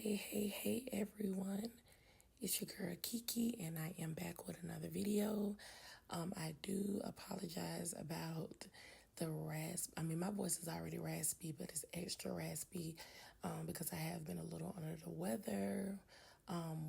Hey everyone. It's your girl Kiki and I am back with another video. I do apologize about the my voice is already raspy, but it's extra raspy because I have been a little under the weather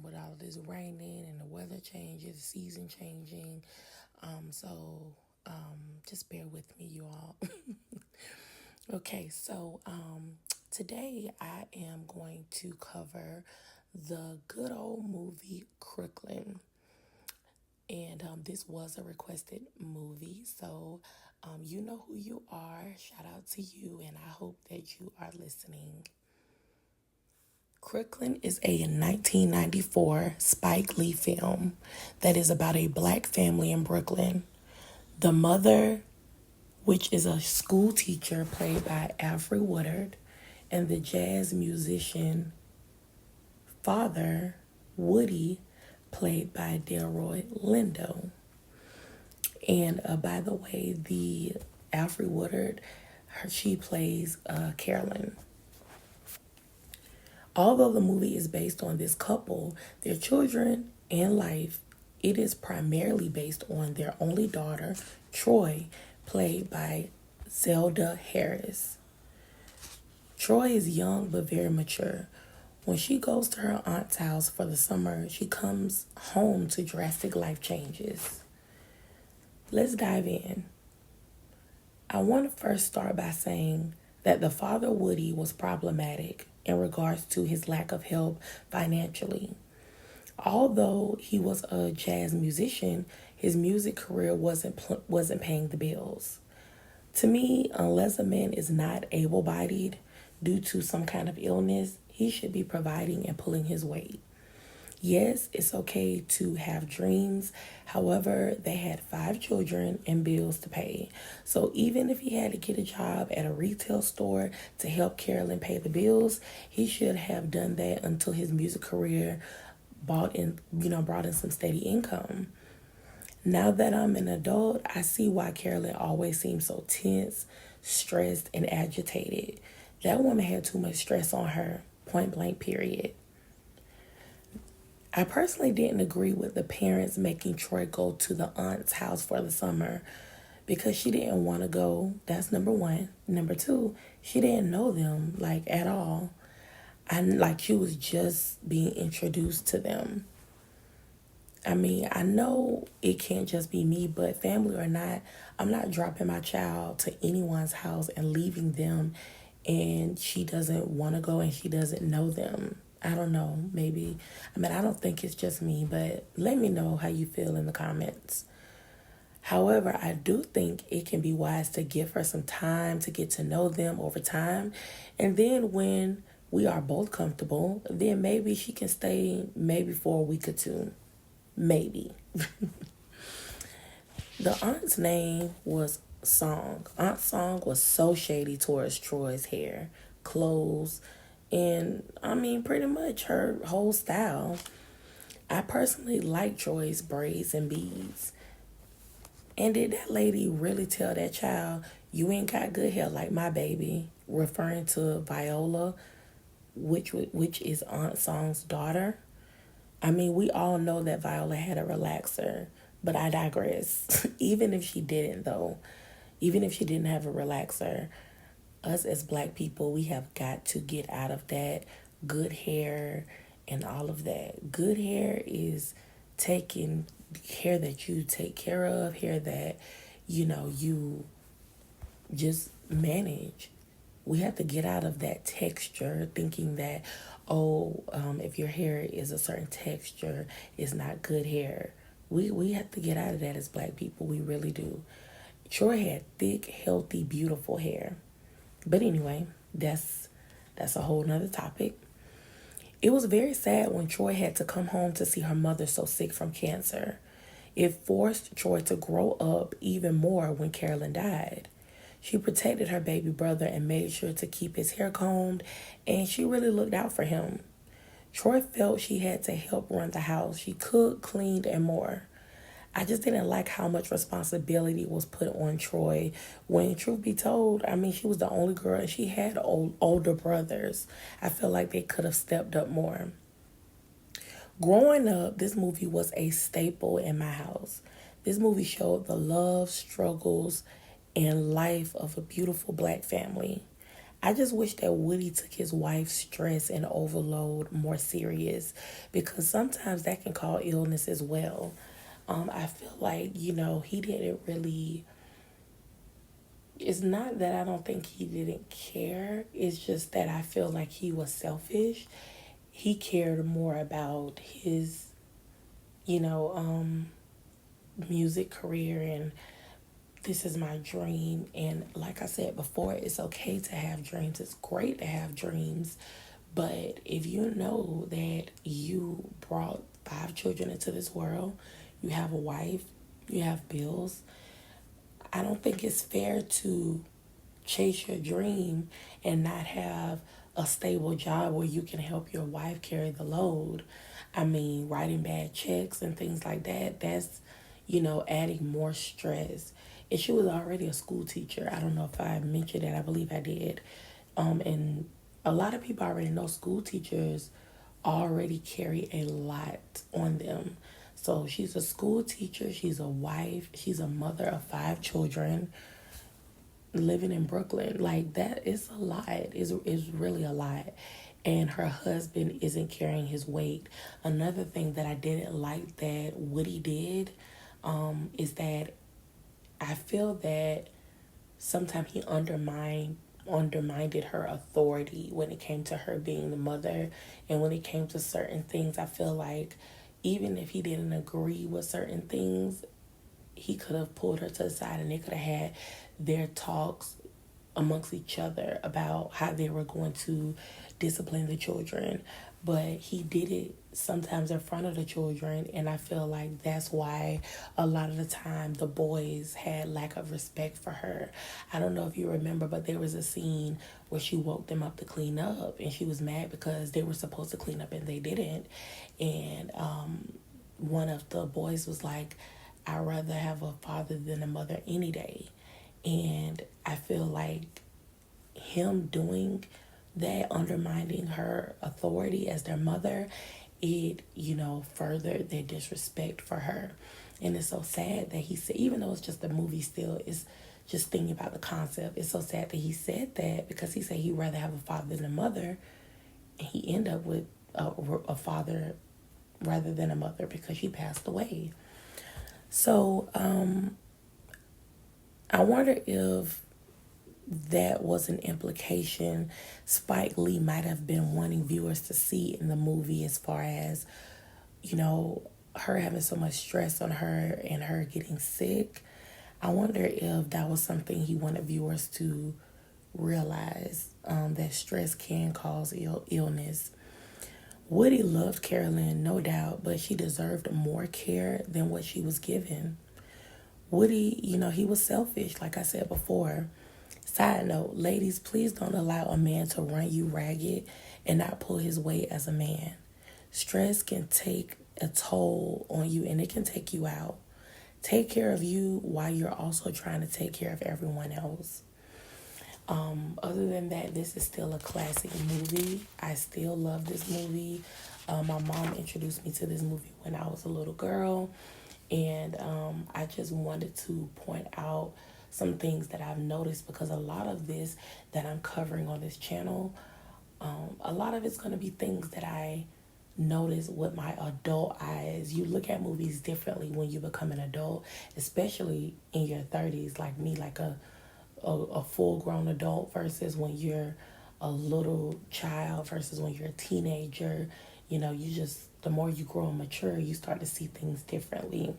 with all this raining and the weather changes, season changing. Just bear with me, you all. Okay, today I am going to cover the good old movie Crooklyn. And this was a requested movie, so you know who you are. Shout out to you, and I hope that you are listening. Crooklyn is a 1994 Spike Lee film that is about a black family in Brooklyn. The mother, which is a school teacher played by Alfred Woodard, and the jazz musician father, Woody, played by Delroy Lindo. And by the way, the Alfred Woodard, she plays Carolyn. Although the movie is based on this couple, their children, and life, it is primarily based on their only daughter, Troy, played by Zelda Harris. Troy is young but very mature. When she goes to her aunt's house for the summer, she comes home to drastic life changes. Let's dive in. I want to first start by saying that the father, Woody, was problematic in regards to his lack of help financially. Although he was a jazz musician, his music career wasn't paying the bills. To me, unless a man is not able-bodied due to some kind of illness, he should be providing and pulling his weight. Yes, it's okay to have dreams. However, they had 5 children and bills to pay. So even if he had to get a job at a retail store to help Carolyn pay the bills, he should have done that until his music career brought in some steady income. Now that I'm an adult, I see why Carolyn always seems so tense, stressed, and agitated. That woman had too much stress on her, point blank, period. I personally didn't agree with the parents making Troy go to the aunt's house for the summer because she didn't want to go. That's number one. Number two, she didn't know them, like, at all. And like she was just being introduced to them. I mean, I know it can't just be me, but family or not, I'm not dropping my child to anyone's house and leaving them and she doesn't want to go and she doesn't know them. I don't know, maybe. I don't think it's just me, but let me know how you feel in the comments. However, I do think it can be wise to give her some time to get to know them over time. And then when we are both comfortable, then maybe she can stay maybe for a week or two. Maybe. The aunt's name was Song. Aunt Song was so shady towards Troy's hair, clothes, and pretty much her whole style. I personally like Troy's braids and beads. And did that lady really tell that child, you ain't got good hair like my baby, referring to Viola, which is Aunt Song's daughter? We all know that Viola had a relaxer, but I digress. Even if she didn't, though, even if she didn't have a relaxer, us as black people, we have got to get out of that good hair and all of that. Good hair is taking hair that you take care of, hair that, you just manage. We have to get out of that texture thinking that, if your hair is a certain texture, it's not good hair. We have to get out of that as black people. We really do. Troy had thick, healthy, beautiful hair. But anyway, that's a whole nother topic. It was very sad when Troy had to come home to see her mother so sick from cancer. It forced Troy to grow up even more when Carolyn died. She protected her baby brother and made sure to keep his hair combed, and she really looked out for him. Troy felt she had to help run the house. She cooked, cleaned, and more. I just didn't like how much responsibility was put on Troy. When truth be told, I mean, she was the only girl and she had older brothers. I feel like they could have stepped up more. Growing up, this movie was a staple in my house. This movie showed the love, struggles, and life of a beautiful black family. I just wish that Woody took his wife's stress and overload more serious because sometimes that can cause illness as well. I feel like, he didn't really. It's not that I don't think he didn't care, it's just that I feel like he was selfish. He cared more about his, you know, um, music career and this is my dream. And like I said before, it's okay to have dreams. It's great to have dreams. But if you know that you brought 5 children into this world, you have a wife, you have bills, I don't think it's fair to chase your dream and not have a stable job where you can help your wife carry the load. I mean, writing bad checks and things like that, that's, adding more stress. And she was already a school teacher. I don't know if I mentioned that. I believe I did. And a lot of people already know school teachers already carry a lot on them. So she's a school teacher, she's a wife, she's a mother of 5 children living in Brooklyn. Like that is a lot. Is really a lot. And her husband isn't carrying his weight. Another thing that I didn't like that Woody did is that I feel that sometimes he undermined her authority when it came to her being the mother, and when it came to certain things I feel like even if he didn't agree with certain things, he could have pulled her to the side and they could have had their talks amongst each other about how they were going to discipline the children. But he did it sometimes in front of the children, and I feel like that's why a lot of the time the boys had lack of respect for her. I don't know if you remember, but there was a scene where she woke them up to clean up and she was mad because they were supposed to clean up and they didn't. And one of the boys was like, I'd rather have a father than a mother any day. And I feel like him doing that, undermining her authority as their mother, it, furthered their disrespect for her. And it's so sad that he said, even though it's just a movie still, it's just thinking about the concept. It's so sad that he said that because he said he'd rather have a father than a mother. And he ended up with a father rather than a mother because she passed away. So I wonder if that was an implication Spike Lee might have been wanting viewers to see in the movie as far as, her having so much stress on her and her getting sick. I wonder if that was something he wanted viewers to realize, that stress can cause illness. Woody loved Carolyn, no doubt, but she deserved more care than what she was given. Woody, he was selfish, like I said before. Side note, ladies, please don't allow a man to run you ragged and not pull his weight as a man. Stress can take a toll on you and it can take you out. Take care of you while you're also trying to take care of everyone else. Other than that, this is still a classic movie. I still love this movie. My mom introduced me to this movie when I was a little girl. And I just wanted to point out some things that I've noticed because a lot of this that I'm covering on this channel, a lot of it's going to be things that I notice with my adult eyes. You look at movies differently when you become an adult, especially in your 30s, like me, like a full-grown adult versus when you're a little child versus when you're a teenager. The more you grow and mature, you start to see things differently.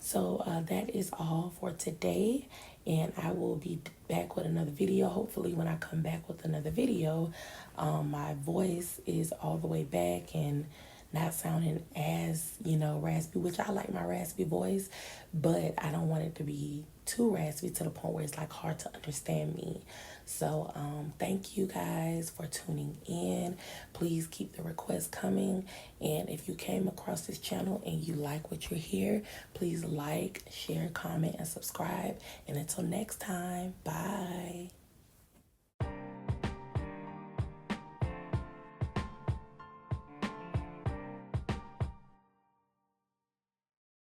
So that is all for today, and I will be back with another video. Hopefully when I come back with another video, my voice is all the way back and not sounding as, raspy, which I like my raspy voice, but I don't want it to be too raspy to the point where it's like hard to understand me. So thank you guys for tuning in. Please keep the requests coming. And if you came across this channel and you like what you hear, please like, share, comment, and subscribe. And until next time, bye.